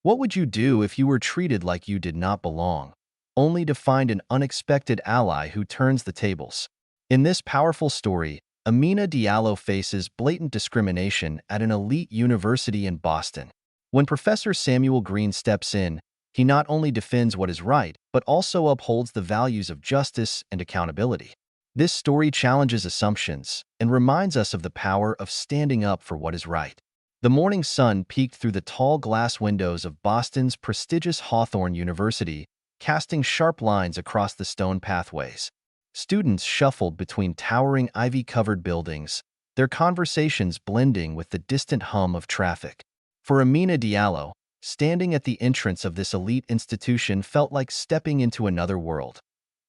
What would you do if you were treated like you did not belong, only to find an unexpected ally who turns the tables? In this powerful story, Amina Diallo faces blatant discrimination at an elite university in Boston. When Professor Samuel Greene steps in, he not only defends what is right, but also upholds the values of justice and accountability. This story challenges assumptions and reminds us of the power of standing up for what is right. The morning sun peeked through the tall glass windows of Boston's prestigious Hawthorne University, casting sharp lines across the stone pathways. Students shuffled between towering ivy-covered buildings, their conversations blending with the distant hum of traffic. For Amina Diallo, standing at the entrance of this elite institution felt like stepping into another world,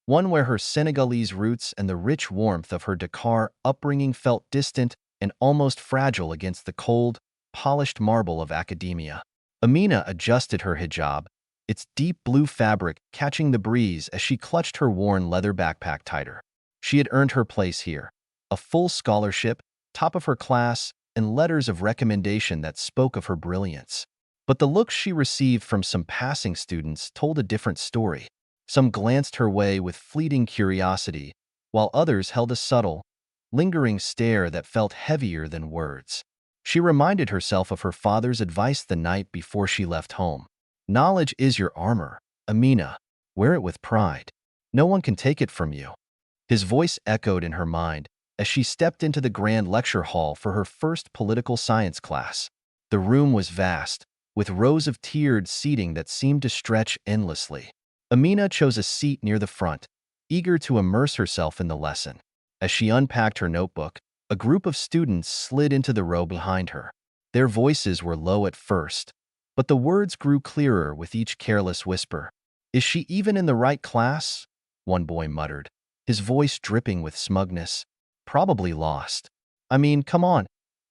one where her Senegalese roots and the rich warmth of her Dakar upbringing felt distant and almost fragile against the cold, polished marble of academia. Amina adjusted her hijab, its deep blue fabric catching the breeze as she clutched her worn leather backpack tighter. She had earned her place here, a full scholarship, top of her class, and letters of recommendation that spoke of her brilliance. But the looks she received from some passing students told a different story. Some glanced her way with fleeting curiosity, while others held a subtle, lingering stare that felt heavier than words. She reminded herself of her father's advice the night before she left home. Knowledge is your armor, Amina. Wear it with pride. No one can take it from you. His voice echoed in her mind as she stepped into the grand lecture hall for her first political science class. The room was vast, with rows of tiered seating that seemed to stretch endlessly. Amina chose a seat near the front, eager to immerse herself in the lesson. As she unpacked her notebook, a group of students slid into the row behind her. Their voices were low at first, but the words grew clearer with each careless whisper. "Is she even in the right class?" one boy muttered, his voice dripping with smugness. "Probably lost. I mean, come on.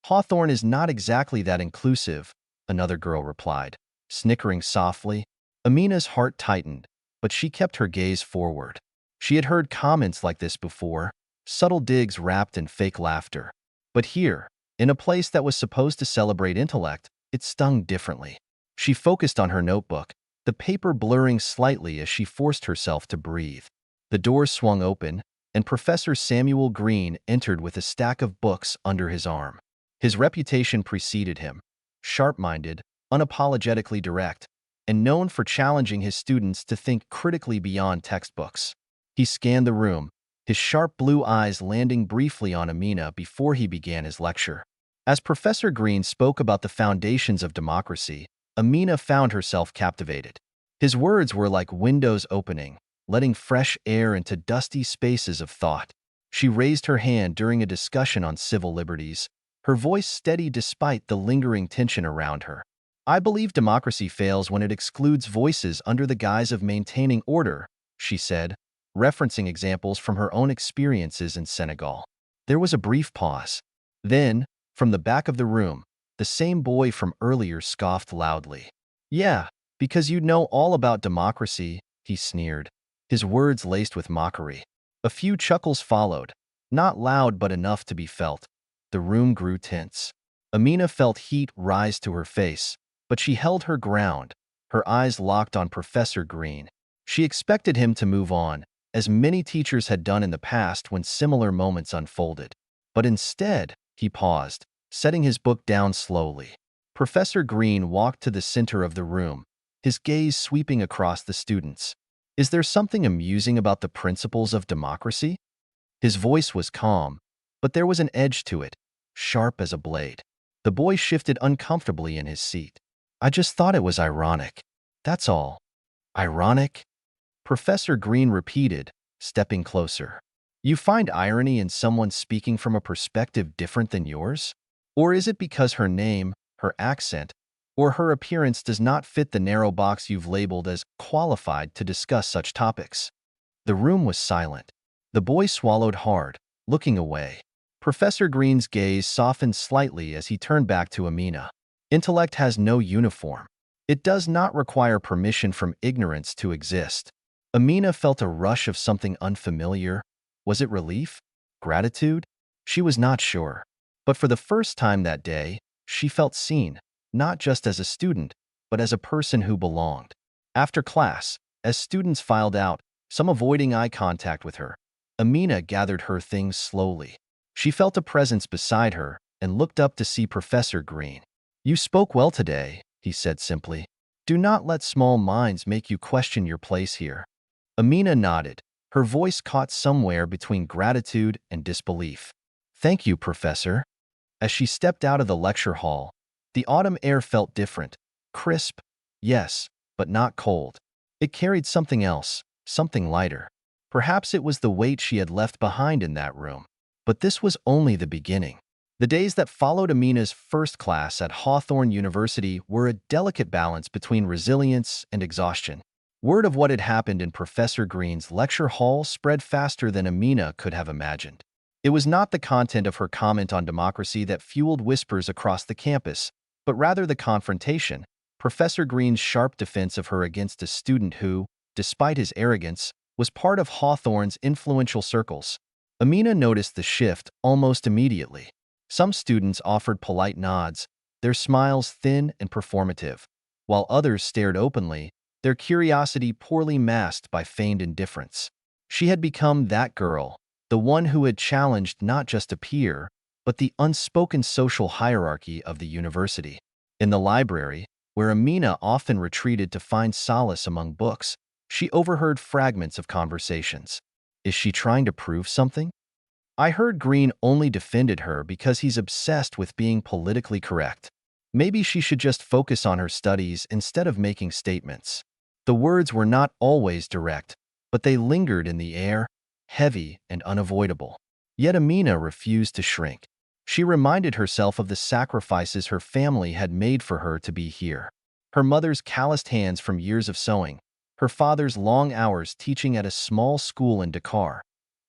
Hawthorne is not exactly that inclusive," another girl replied, snickering softly. Amina's heart tightened, but she kept her gaze forward. She had heard comments like this before, subtle digs wrapped in fake laughter. But here, in a place that was supposed to celebrate intellect, it stung differently. She focused on her notebook, the paper blurring slightly as she forced herself to breathe. The door swung open, and Professor Samuel Greene entered with a stack of books under his arm. His reputation preceded him, sharp-minded, unapologetically direct, and known for challenging his students to think critically beyond textbooks. He scanned the room, his sharp blue eyes landing briefly on Amina before he began his lecture. As Professor Greene spoke about the foundations of democracy, Amina found herself captivated. His words were like windows opening, letting fresh air into dusty spaces of thought. She raised her hand during a discussion on civil liberties, her voice steady despite the lingering tension around her. "I believe democracy fails when it excludes voices under the guise of maintaining order," she said, referencing examples from her own experiences in Senegal. There was a brief pause. Then, from the back of the room, the same boy from earlier scoffed loudly. "Yeah, because you know all about democracy," he sneered, his words laced with mockery. A few chuckles followed, not loud but enough to be felt. The room grew tense. Amina felt heat rise to her face, but she held her ground, her eyes locked on Professor Greene. She expected him to move on, as many teachers had done in the past when similar moments unfolded. But instead, he paused, setting his book down slowly. Professor Greene walked to the center of the room, his gaze sweeping across the students. "Is there something amusing about the principles of democracy?" His voice was calm, but there was an edge to it, sharp as a blade. The boy shifted uncomfortably in his seat. "I just thought it was ironic. That's all." "Ironic?" Professor Greene repeated, stepping closer. "You find irony in someone speaking from a perspective different than yours? Or is it because her name, her accent, or her appearance does not fit the narrow box you've labeled as qualified to discuss such topics?" The room was silent. The boy swallowed hard, looking away. Professor Greene's gaze softened slightly as he turned back to Amina. "Intellect has no uniform. It does not require permission from ignorance to exist." Amina felt a rush of something unfamiliar. Was it relief? Gratitude? She was not sure. But for the first time that day, she felt seen, not just as a student, but as a person who belonged. After class, as students filed out, some avoiding eye contact with her, Amina gathered her things slowly. She felt a presence beside her and looked up to see Professor Greene. "You spoke well today," he said simply. "Do not let small minds make you question your place here." Amina nodded, her voice caught somewhere between gratitude and disbelief. "Thank you, Professor." As she stepped out of the lecture hall, the autumn air felt different, crisp, yes, but not cold. It carried something else, something lighter. Perhaps it was the weight she had left behind in that room. But this was only the beginning. The days that followed Amina's first class at Hawthorne University were a delicate balance between resilience and exhaustion. Word of what had happened in Professor Greene's lecture hall spread faster than Amina could have imagined. It was not the content of her comment on democracy that fueled whispers across the campus, but rather the confrontation, Professor Greene's sharp defense of her against a student who, despite his arrogance, was part of Hawthorne's influential circles. Amina noticed the shift almost immediately. Some students offered polite nods, their smiles thin and performative, while others stared openly, their curiosity poorly masked by feigned indifference. She had become that girl, the one who had challenged not just a peer, but the unspoken social hierarchy of the university. In the library, where Amina often retreated to find solace among books, she overheard fragments of conversations. "Is she trying to prove something? I heard Greene only defended her because he's obsessed with being politically correct. Maybe she should just focus on her studies instead of making statements." The words were not always direct, but they lingered in the air, heavy and unavoidable. Yet Amina refused to shrink. She reminded herself of the sacrifices her family had made for her to be here. Her mother's calloused hands from years of sewing, her father's long hours teaching at a small school in Dakar.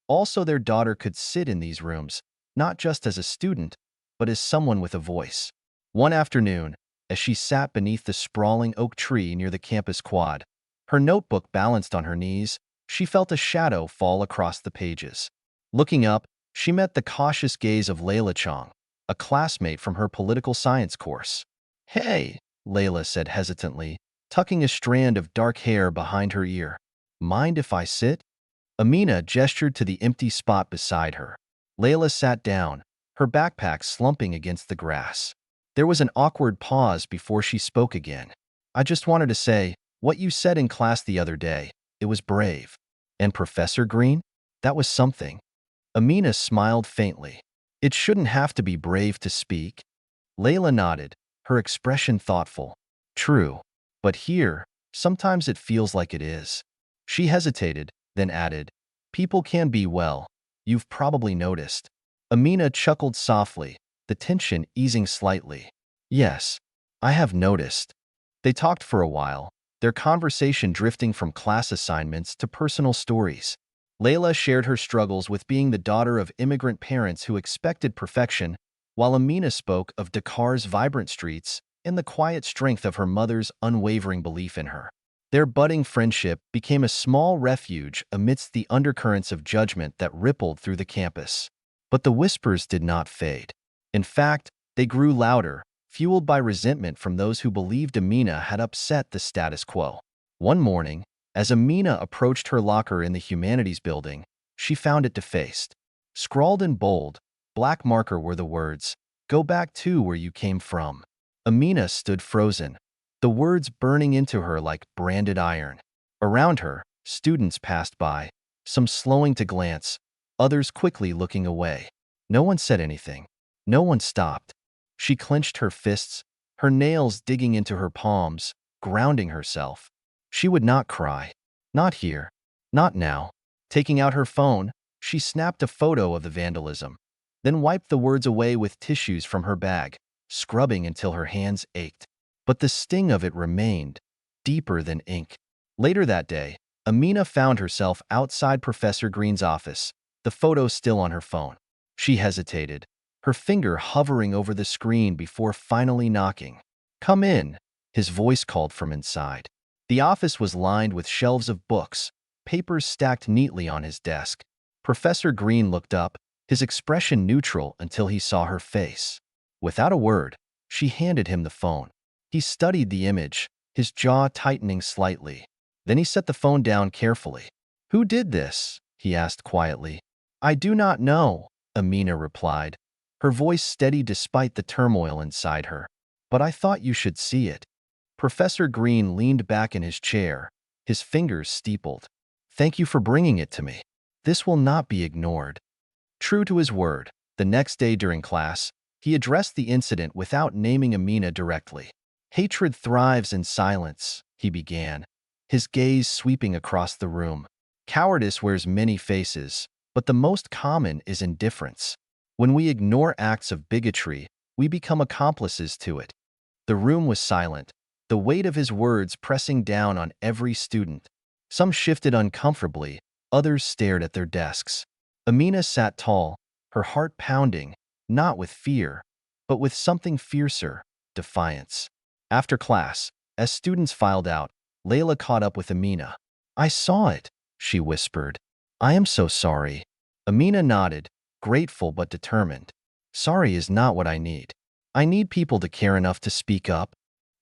Also, their daughter could sit in these rooms, not just as a student, but as someone with a voice. One afternoon, as she sat beneath the sprawling oak tree near the campus quad, her notebook balanced on her knees, she felt a shadow fall across the pages. Looking up, she met the cautious gaze of Layla Chong, a classmate from her political science course. "Hey," Layla said hesitantly, tucking a strand of dark hair behind her ear. "Mind if I sit?" Amina gestured to the empty spot beside her. Layla sat down, her backpack slumping against the grass. There was an awkward pause before she spoke again. "I just wanted to say, what you said in class the other day, it was brave. And Professor Greene? That was something." Amina smiled faintly. "It shouldn't have to be brave to speak." Layla nodded, her expression thoughtful. "True. But here, sometimes it feels like it is." She hesitated, then added, "People can be, well, you've probably noticed." Amina chuckled softly, the tension easing slightly. "Yes, I have noticed." They talked for a while, their conversation drifting from class assignments to personal stories. Layla shared her struggles with being the daughter of immigrant parents who expected perfection, while Amina spoke of Dakar's vibrant streets and the quiet strength of her mother's unwavering belief in her. Their budding friendship became a small refuge amidst the undercurrents of judgment that rippled through the campus. But the whispers did not fade. In fact, they grew louder, fueled by resentment from those who believed Amina had upset the status quo. One morning, as Amina approached her locker in the humanities building, she found it defaced. Scrawled in bold, black marker were the words, "Go back to where you came from." Amina stood frozen, the words burning into her like branded iron. Around her, students passed by, some slowing to glance, others quickly looking away. No one said anything. No one stopped. She clenched her fists, her nails digging into her palms, grounding herself. She would not cry. Not here. Not now. Taking out her phone, she snapped a photo of the vandalism, then wiped the words away with tissues from her bag, scrubbing until her hands ached. But the sting of it remained, deeper than ink. Later that day, Amina found herself outside Professor Greene's office, the photo still on her phone. She hesitated, her finger hovering over the screen before finally knocking. "Come in," his voice called from inside. The office was lined with shelves of books, papers stacked neatly on his desk. Professor Greene looked up, his expression neutral until he saw her face. Without a word, she handed him the phone. He studied the image, his jaw tightening slightly. Then he set the phone down carefully. "Who did this?" he asked quietly. "I do not know," Amina replied, her voice steady despite the turmoil inside her. "But I thought you should see it." Professor Greene leaned back in his chair, his fingers steepled. "Thank you for bringing it to me. This will not be ignored." True to his word, the next day during class, he addressed the incident without naming Amina directly. "Hatred thrives in silence," he began, his gaze sweeping across the room. "Cowardice wears many faces, but the most common is indifference. When we ignore acts of bigotry, we become accomplices to it." The room was silent, the weight of his words pressing down on every student. Some shifted uncomfortably, others stared at their desks. Amina sat tall, her heart pounding, not with fear, but with something fiercer, defiance. After class, as students filed out, Layla caught up with Amina. "I saw it," she whispered. "I am so sorry." Amina nodded, grateful but determined. "Sorry is not what I need. I need people to care enough to speak up."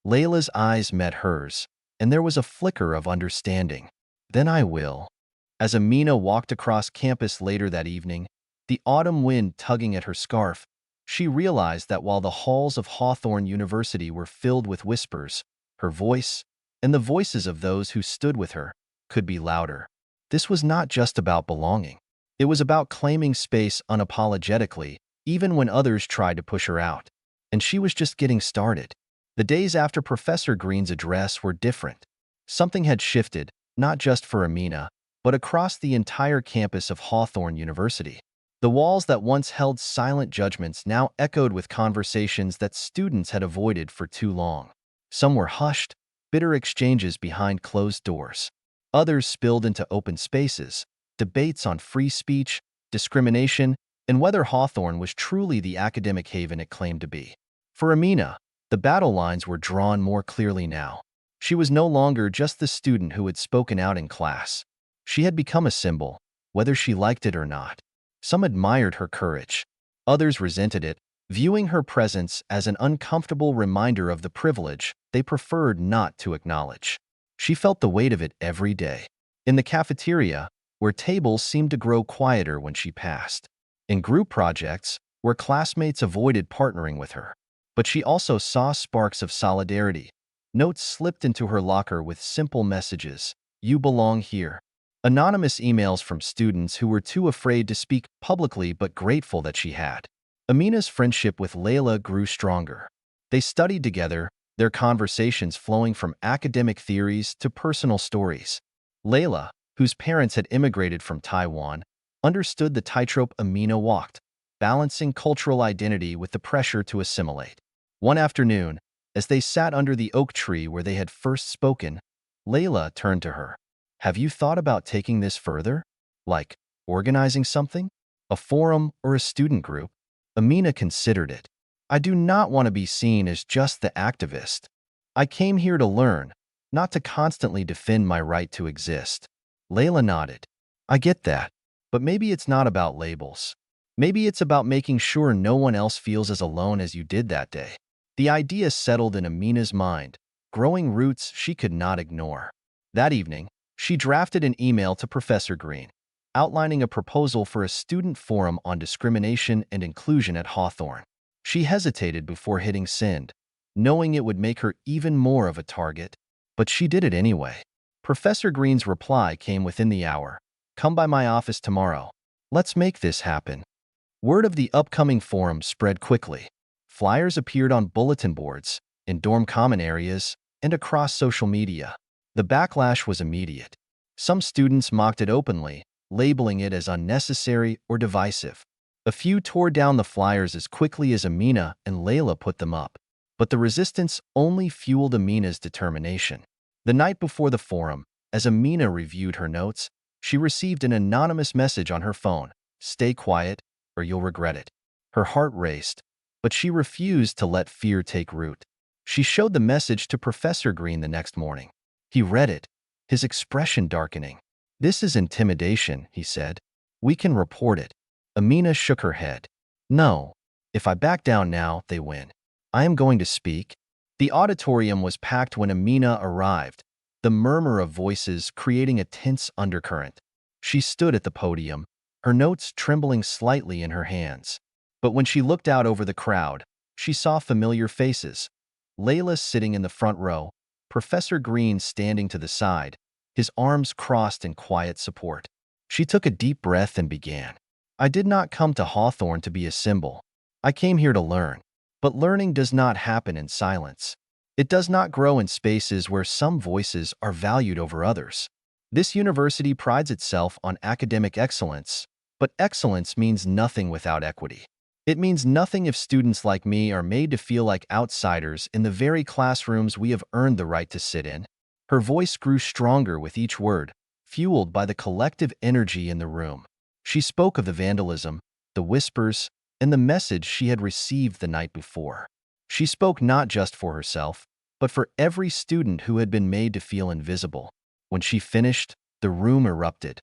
Layla's eyes met hers, and there was a flicker of understanding. "Then I will." As Amina walked across campus later that evening, the autumn wind tugging at her scarf, she realized that while the halls of Hawthorne University were filled with whispers, her voice, and the voices of those who stood with her, could be louder. This was not just about belonging. It was about claiming space unapologetically, even when others tried to push her out. And she was just getting started. The days after Professor Greene's address were different. Something had shifted, not just for Amina, but across the entire campus of Hawthorne University. The walls that once held silent judgments now echoed with conversations that students had avoided for too long. Some were hushed, bitter exchanges behind closed doors. Others spilled into open spaces, debates on free speech, discrimination, and whether Hawthorne was truly the academic haven it claimed to be. For Amina, the battle lines were drawn more clearly now. She was no longer just the student who had spoken out in class. She had become a symbol, whether she liked it or not. Some admired her courage. Others resented it, viewing her presence as an uncomfortable reminder of the privilege they preferred not to acknowledge. She felt the weight of it every day. In the cafeteria, where tables seemed to grow quieter when she passed. In group projects, where classmates avoided partnering with her. But she also saw sparks of solidarity. Notes slipped into her locker with simple messages: "You belong here." Anonymous emails from students who were too afraid to speak publicly but grateful that she had. Amina's friendship with Layla grew stronger. They studied together, their conversations flowing from academic theories to personal stories. Layla, whose parents had immigrated from Taiwan, understood the tightrope Amina walked, balancing cultural identity with the pressure to assimilate. One afternoon, as they sat under the oak tree where they had first spoken, Layla turned to her. "Have you thought about taking this further? Like, organizing something? A forum or a student group?" Amina considered it. "I do not want to be seen as just the activist. I came here to learn, not to constantly defend my right to exist." Layla nodded. "I get that, but maybe it's not about labels. Maybe it's about making sure no one else feels as alone as you did that day." The idea settled in Amina's mind, growing roots she could not ignore. That evening, she drafted an email to Professor Greene, outlining a proposal for a student forum on discrimination and inclusion at Hawthorne. She hesitated before hitting send, knowing it would make her even more of a target, but she did it anyway. Professor Greene's reply came within the hour. "Come by my office tomorrow. Let's make this happen." Word of the upcoming forum spread quickly. Flyers appeared on bulletin boards, in dorm common areas, and across social media. The backlash was immediate. Some students mocked it openly, labeling it as unnecessary or divisive. A few tore down the flyers as quickly as Amina and Layla put them up. But the resistance only fueled Amina's determination. The night before the forum, as Amina reviewed her notes, she received an anonymous message on her phone: "Stay quiet, or you'll regret it." Her heart raced, but she refused to let fear take root. She showed the message to Professor Greene the next morning. He read it, his expression darkening. "This is intimidation," he said. "We can report it." Amina shook her head. "No. If I back down now, they win. I am going to speak." The auditorium was packed when Amina arrived, the murmur of voices creating a tense undercurrent. She stood at the podium, her notes trembling slightly in her hands. But when she looked out over the crowd, she saw familiar faces. Layla sitting in the front row, Professor Greene standing to the side, his arms crossed in quiet support. She took a deep breath and began. I did not come to Hawthorne to be a symbol. I came here to learn. But learning does not happen in silence. It does not grow in spaces where some voices are valued over others. This university prides itself on academic excellence, but excellence means nothing without equity. It means nothing if students like me are made to feel like outsiders in the very classrooms we have earned the right to sit in. Her voice grew stronger with each word, fueled by the collective energy in the room. She spoke of the vandalism, the whispers, and the message she had received the night before. She spoke not just for herself, but for every student who had been made to feel invisible. When she finished, the room erupted,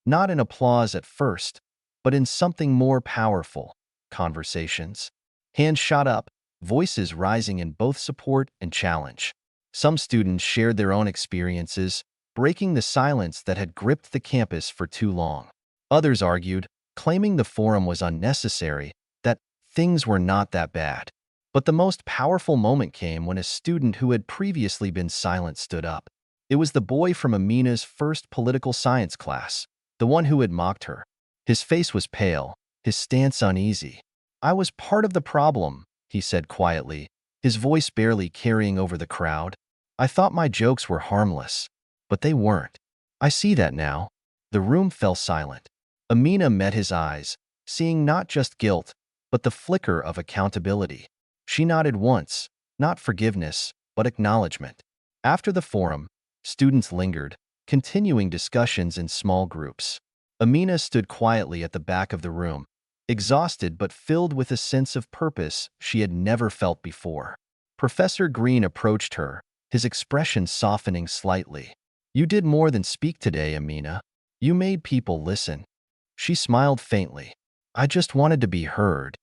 not in applause at first, but in something more powerful, conversations. Hands shot up, voices rising in both support and challenge. Some students shared their own experiences, breaking the silence that had gripped the campus for too long. Others argued, claiming the forum was unnecessary, that things were not that bad. But the most powerful moment came when a student who had previously been silent stood up. It was the boy from Amina's first political science class, the one who had mocked her. His face was pale, his stance uneasy. I was part of the problem, he said quietly, his voice barely carrying over the crowd. I thought my jokes were harmless, but they weren't. I see that now. The room fell silent. Amina met his eyes, seeing not just guilt, but the flicker of accountability. She nodded once, not forgiveness, but acknowledgement. After the forum, students lingered, continuing discussions in small groups. Amina stood quietly at the back of the room, exhausted but filled with a sense of purpose she had never felt before. Professor Greene approached her, his expression softening slightly. You did more than speak today, Amina. You made people listen. She smiled faintly. I just wanted to be heard.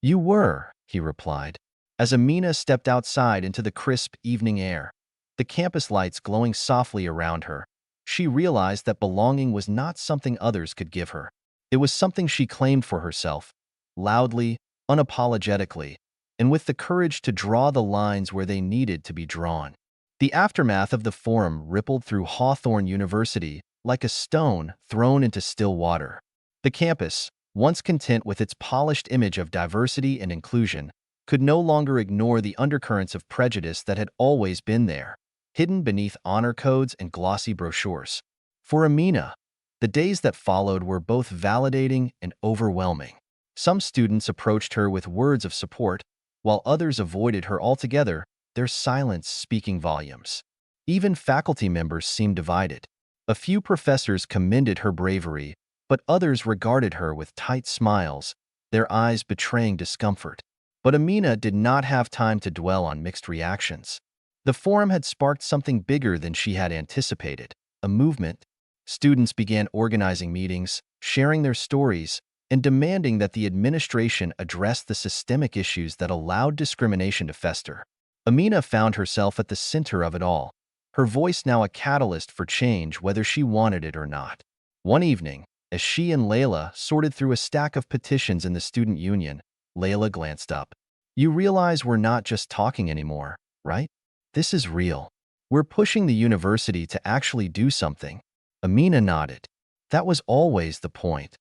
You were, he replied, as Amina stepped outside into the crisp evening air, the campus lights glowing softly around her. She realized that belonging was not something others could give her. It was something she claimed for herself, loudly, unapologetically, and with the courage to draw the lines where they needed to be drawn. The aftermath of the forum rippled through Hawthorne University like a stone thrown into still water. The campus, once content with its polished image of diversity and inclusion, could no longer ignore the undercurrents of prejudice that had always been there, hidden beneath honor codes and glossy brochures. For Amina, the days that followed were both validating and overwhelming. Some students approached her with words of support, while others avoided her altogether, their silence speaking volumes. Even faculty members seemed divided. A few professors commended her bravery, but others regarded her with tight smiles, their eyes betraying discomfort. But Amina did not have time to dwell on mixed reactions. The forum had sparked something bigger than she had anticipated, a movement. Students began organizing meetings, sharing their stories, and demanding that the administration address the systemic issues that allowed discrimination to fester. Amina found herself at the center of it all, her voice now a catalyst for change whether she wanted it or not. One evening, as she and Layla sorted through a stack of petitions in the student union, Layla glanced up. You realize we're not just talking anymore, right? This is real. We're pushing the university to actually do something. Amina nodded. That was always the point.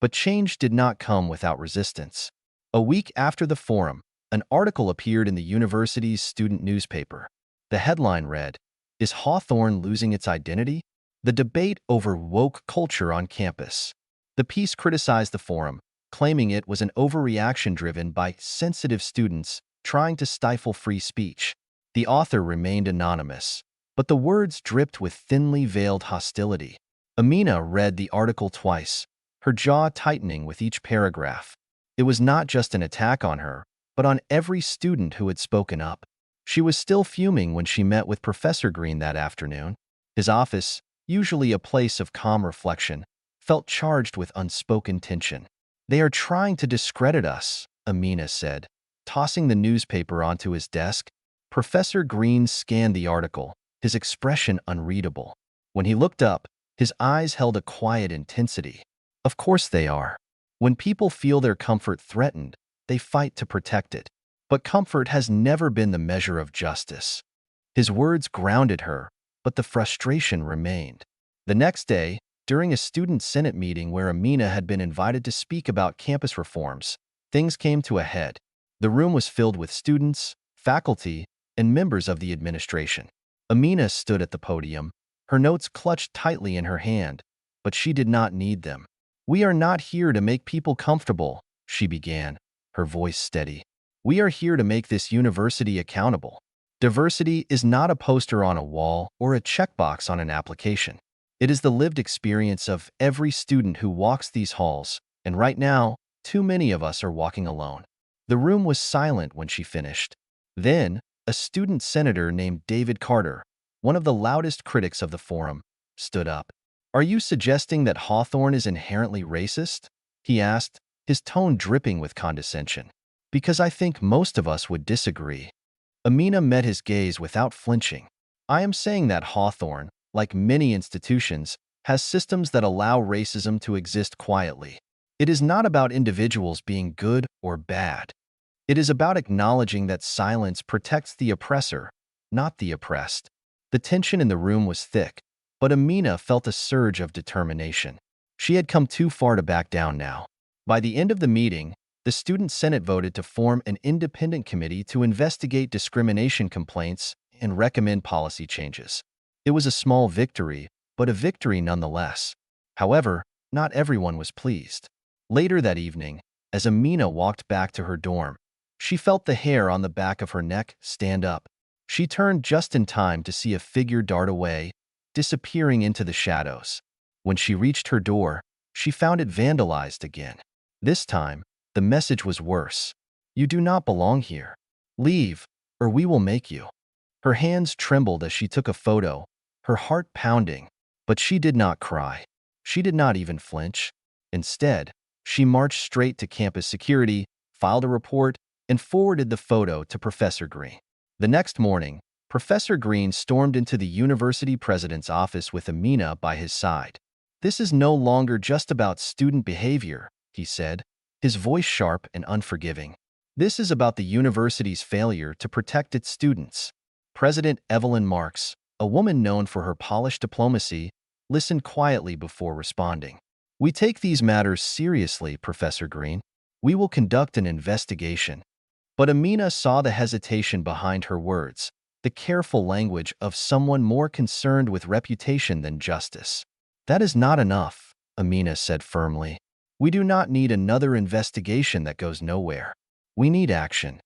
But change did not come without resistance. A week after the forum, an article appeared in the university's student newspaper. The headline read, Is Hawthorne losing its identity? The debate over woke culture on campus. The piece criticized the forum, claiming it was an overreaction driven by sensitive students trying to stifle free speech. The author remained anonymous, but the words dripped with thinly veiled hostility. Amina read the article twice, her jaw tightening with each paragraph. It was not just an attack on her, but on every student who had spoken up. She was still fuming when she met with Professor Greene that afternoon. His office, usually a place of calm reflection, felt charged with unspoken tension. They are trying to discredit us, Amina said, tossing the newspaper onto his desk. Professor Greene scanned the article, his expression unreadable. When he looked up, his eyes held a quiet intensity. Of course they are. When people feel their comfort threatened, they fight to protect it. But comfort has never been the measure of justice. His words grounded her, but the frustration remained. The next day, during a student senate meeting where Amina had been invited to speak about campus reforms, things came to a head. The room was filled with students, faculty, and members of the administration. Amina stood at the podium, her notes clutched tightly in her hand, but she did not need them. "We are not here to make people comfortable," she began, her voice steady. "We are here to make this university accountable. Diversity is not a poster on a wall or a checkbox on an application. It is the lived experience of every student who walks these halls, and right now, too many of us are walking alone." The room was silent when she finished. Then, a student senator named David Carter, one of the loudest critics of the forum, stood up. "Are you suggesting that Hawthorne is inherently racist?" he asked, his tone dripping with condescension. "Because I think most of us would disagree." Amina met his gaze without flinching. "I am saying that Hawthorne, like many institutions, has systems that allow racism to exist quietly. It is not about individuals being good or bad. It is about acknowledging that silence protects the oppressor, not the oppressed." The tension in the room was thick, but Amina felt a surge of determination. She had come too far to back down now. By the end of the meeting, the Student Senate voted to form an independent committee to investigate discrimination complaints and recommend policy changes. It was a small victory, but a victory nonetheless. However, not everyone was pleased. Later that evening, as Amina walked back to her dorm, she felt the hair on the back of her neck stand up. She turned just in time to see a figure dart away, disappearing into the shadows. When she reached her door, she found it vandalized again. This time, the message was worse. "You do not belong here. Leave, or we will make you." Her hands trembled as she took a photo, her heart pounding, but she did not cry. She did not even flinch. Instead, she marched straight to campus security, filed a report, and forwarded the photo to Professor Greene. The next morning, Professor Greene stormed into the university president's office with Amina by his side. "This is no longer just about student behavior," he said, his voice sharp and unforgiving. "This is about the university's failure to protect its students." President Evelyn Marks, a woman known for her polished diplomacy, listened quietly before responding. "We take these matters seriously, Professor Greene. We will conduct an investigation." But Amina saw the hesitation behind her words, the careful language of someone more concerned with reputation than justice. "That is not enough," Amina said firmly. "We do not need another investigation that goes nowhere. We need action."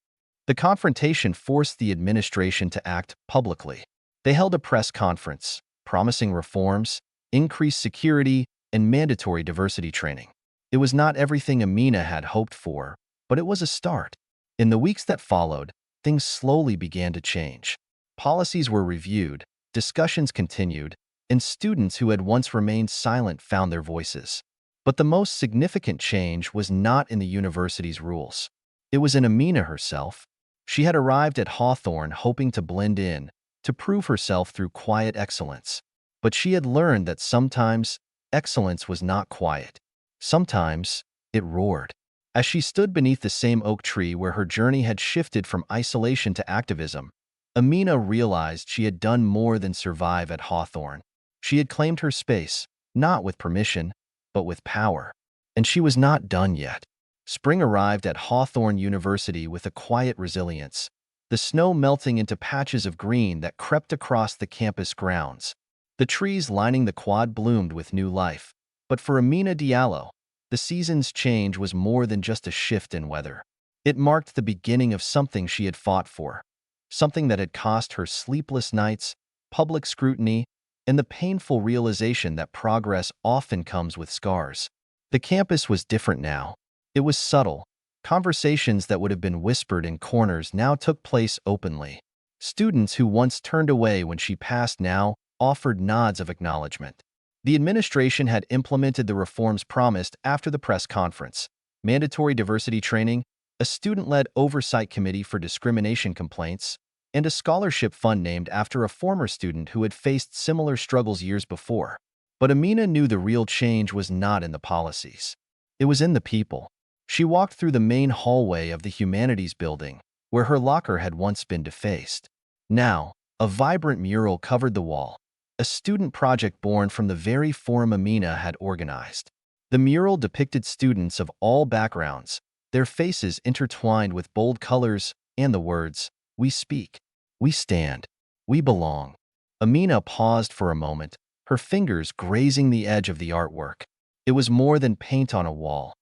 The confrontation forced the administration to act publicly. They held a press conference, promising reforms, increased security, and mandatory diversity training. It was not everything Amina had hoped for, but it was a start. In the weeks that followed, things slowly began to change. Policies were reviewed, discussions continued, and students who had once remained silent found their voices. But the most significant change was not in the university's rules. It was in Amina herself. She had arrived at Hawthorne hoping to blend in, to prove herself through quiet excellence. But she had learned that sometimes excellence was not quiet. Sometimes it roared. As she stood beneath the same oak tree where her journey had shifted from isolation to activism, Amina realized she had done more than survive at Hawthorne. She had claimed her space, not with permission, but with power. And she was not done yet. Spring arrived at Hawthorne University with a quiet resilience, the snow melting into patches of green that crept across the campus grounds. The trees lining the quad bloomed with new life. But for Amina Diallo, the season's change was more than just a shift in weather. It marked the beginning of something she had fought for, something that had cost her sleepless nights, public scrutiny, and the painful realization that progress often comes with scars. The campus was different now. It was subtle. Conversations that would have been whispered in corners now took place openly. Students who once turned away when she passed now offered nods of acknowledgement. The administration had implemented the reforms promised after the press conference: mandatory diversity training, a student-led oversight committee for discrimination complaints, and a scholarship fund named after a former student who had faced similar struggles years before. But Amina knew the real change was not in the policies. It was in the people. She walked through the main hallway of the Humanities building, where her locker had once been defaced. Now, a vibrant mural covered the wall, a student project born from the very forum Amina had organized. The mural depicted students of all backgrounds, their faces intertwined with bold colors and the words, "We speak, we stand, we belong." Amina paused for a moment, her fingers grazing the edge of the artwork. It was more than paint on a wall.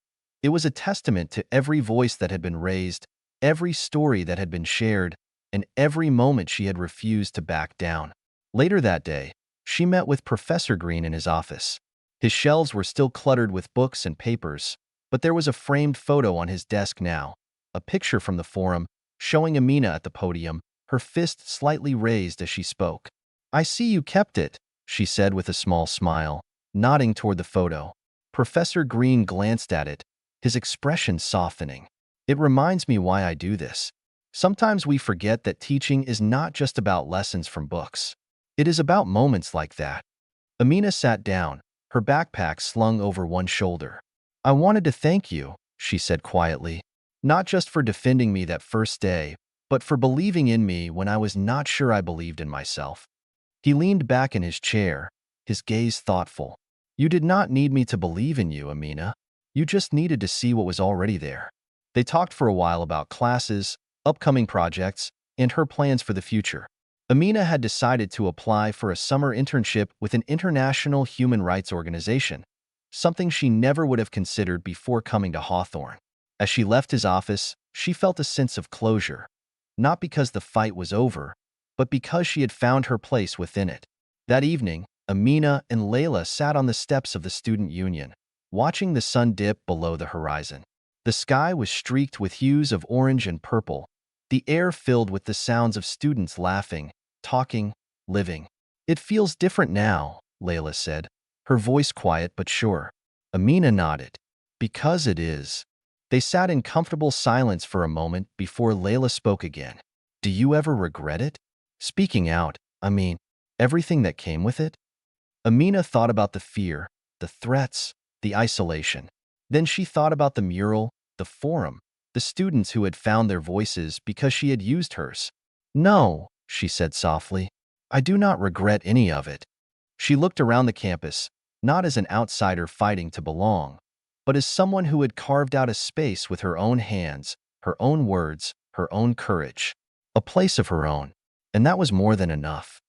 It was a testament to every voice that had been raised, every story that had been shared, and every moment she had refused to back down. Later that day, she met with Professor Greene in his office. His shelves were still cluttered with books and papers, but there was a framed photo on his desk now, a picture from the forum, showing Amina at the podium, her fist slightly raised as she spoke. "I see you kept it," she said with a small smile, nodding toward the photo. Professor Greene glanced at it, his expression softening. "It reminds me why I do this. Sometimes we forget that teaching is not just about lessons from books. It is about moments like that." Amina sat down, her backpack slung over one shoulder. "I wanted to thank you," she said quietly, "not just for defending me that first day, but for believing in me when I was not sure I believed in myself." He leaned back in his chair, his gaze thoughtful. "You did not need me to believe in you, Amina. You just needed to see what was already there." They talked for a while about classes, upcoming projects, and her plans for the future. Amina had decided to apply for a summer internship with an international human rights organization, something she never would have considered before coming to Hawthorne. As she left his office, she felt a sense of closure, not because the fight was over, but because she had found her place within it. That evening, Amina and Layla sat on the steps of the student union, watching the sun dip below the horizon. The sky was streaked with hues of orange and purple, the air filled with the sounds of students laughing, talking, living. "It feels different now," Layla said, her voice quiet but sure. Amina nodded. "Because it is." They sat in comfortable silence for a moment before Layla spoke again. "Do you ever regret it? Speaking out, I mean, everything that came with it?" Amina thought about the fear, the threats, the isolation. Then she thought about the mural, the forum, the students who had found their voices because she had used hers. "No," she said softly, "I do not regret any of it." She looked around the campus, not as an outsider fighting to belong, but as someone who had carved out a space with her own hands, her own words, her own courage, a place of her own. And that was more than enough.